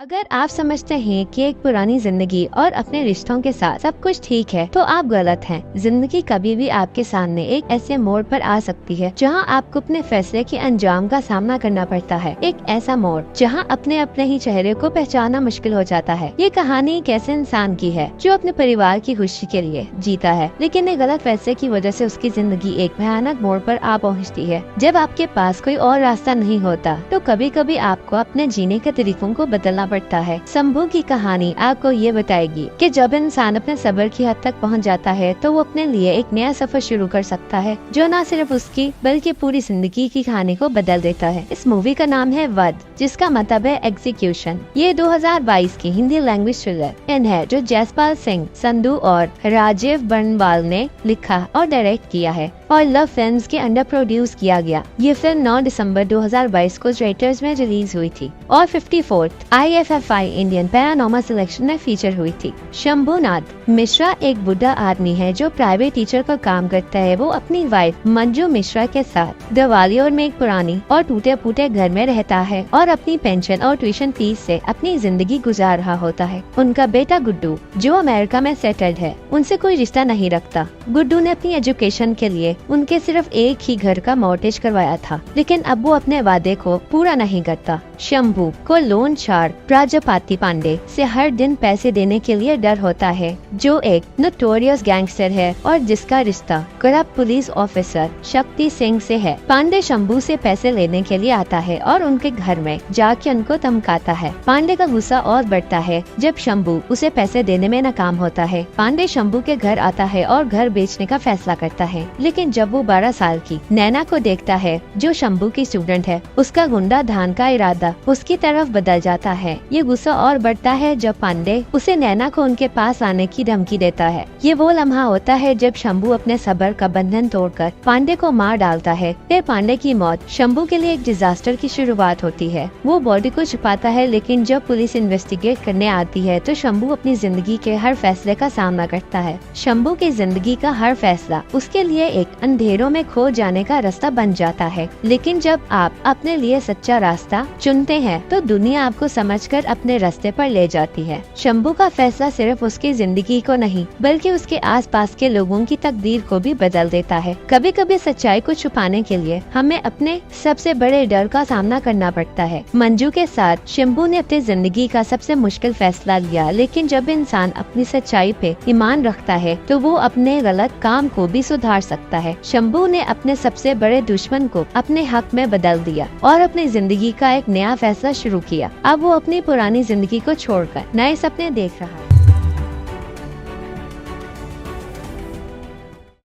अगर आप समझते हैं कि एक पुरानी जिंदगी और अपने रिश्तों के साथ सब कुछ ठीक है तो आप गलत हैं। जिंदगी कभी भी आपके सामने एक ऐसे मोड़ पर आ सकती है जहां आपको अपने फैसले के अंजाम का सामना करना पड़ता है। एक ऐसा मोड़ जहां अपने ही चेहरे को पहचानना मुश्किल हो जाता है। ये कहानी एक ऐसे इंसान की है जो अपने परिवार की खुशी के लिए जीता है, लेकिन एक गलत फैसले की वजह से उसकी जिंदगी एक भयानक मोड़ पर आ पहुँचती है। जब आपके पास कोई और रास्ता नहीं होता तो कभी कभी आपको अपने जीने के तरीकों को बदलना पड़ता है। शंभू की कहानी आपको ये बताएगी कि जब इंसान अपने सब्र की हद तक पहुंच जाता है तो वो अपने लिए एक नया सफर शुरू कर सकता है जो न सिर्फ उसकी बल्कि पूरी जिंदगी की कहानी को बदल देता है। इस मूवी का नाम है वध, जिसका मतलब है एग्जीक्यूशन। ये 2022 की हिंदी लैंग्वेज थ्रिलर है जो जसपाल सिंह संधू और राजीव बर्नवाल ने लिखा और डायरेक्ट किया है और लव फिल्म्स के अंडर प्रोड्यूस किया गया। ये फिल्म 9 दिसंबर 2022 को थिएटर्स में रिलीज हुई थी और 54th IFFI Indian paranormal selection में फीचर हुई थी। शंभुनाथ मिश्रा एक बुढ़ा आदमी है जो प्राइवेट टीचर का काम करता है। वो अपनी वाइफ मंजू मिश्रा के साथ ग्वालियर में एक पुरानी और टूटे फूटे घर में रहता है और अपनी पेंशन और ट्यूशन फीस से अपनी जिंदगी गुजार रहा होता है। उनका बेटा गुड्डू जो अमेरिका में सेटल्ड है उनसे कोई रिश्ता नहीं रखता। गुड्डू ने अपनी एजुकेशन के लिए उनके सिर्फ एक ही घर का मॉर्गेज करवाया था, लेकिन अब वो अपने वादे को पूरा नहीं करता। शंभू को लोन शार्क प्रजापति पांडे से हर दिन पैसे देने के लिए डर होता है, जो एक नोटोरियस गैंगस्टर है और जिसका रिश्ता corrupt police officer Shakti Singh से है। पांडे शंभू से पैसे लेने के लिए आता है और उनके घर में जाके उनको धमकाता है। पांडे का गुस्सा और बढ़ता है जब शंभू उसे पैसे देने में नाकाम होता है। पांडे शंभू के घर आता है और घर बेचने का फैसला करता है, लेकिन जब वो 12 साल की नैना को देखता है जो शंभू की स्टूडेंट है, उसका गुंडा धान का इरादा उसकी तरफ बदल जाता है। ये गुस्सा और बढ़ता है जब पांडे उसे नैना को उनके पास आने की धमकी देता है। ये वो लम्हा होता है जब शंभू अपने सब्र का बंधन तोड़कर पांडे को मार डालता है। फिर पांडे की मौत शंभू के लिए एक डिजास्टर की शुरुआत होती है। वो बॉडी को छुपाता है, लेकिन जब पुलिस इन्वेस्टिगेट करने आती है तो शंभू अपनी जिंदगी के हर फैसले का सामना करता है। शंभू की जिंदगी का हर फैसला उसके लिए एक अंधेरों में खो जाने का रास्ता बन जाता है, लेकिन जब आप अपने लिए सच्चा रास्ता चुनते हैं तो दुनिया आपको समझकर अपने रास्ते पर ले जाती है। शंभू का फैसला सिर्फ उसकी जिंदगी को नहीं बल्कि उसके आसपास के लोगों की तकदीर को भी बदल देता है। कभी कभी सच्चाई को छुपाने के लिए हमें अपने सबसे बड़े डर का सामना करना पड़ता है। मंजू के साथ शंभू ने अपनी जिंदगी का सबसे मुश्किल फैसला लिया, लेकिन जब इंसान अपनी सच्चाई पे ईमान रखता है तो वो अपने गलत काम को भी सुधार सकता है। शंभू ने अपने सबसे बड़े दुश्मन को अपने हक में बदल दिया और अपनी जिंदगी का एक नया फैसला शुरू किया। अब वो अपनी पुरानी जिंदगी को छोड़कर नए सपने देख रहा है।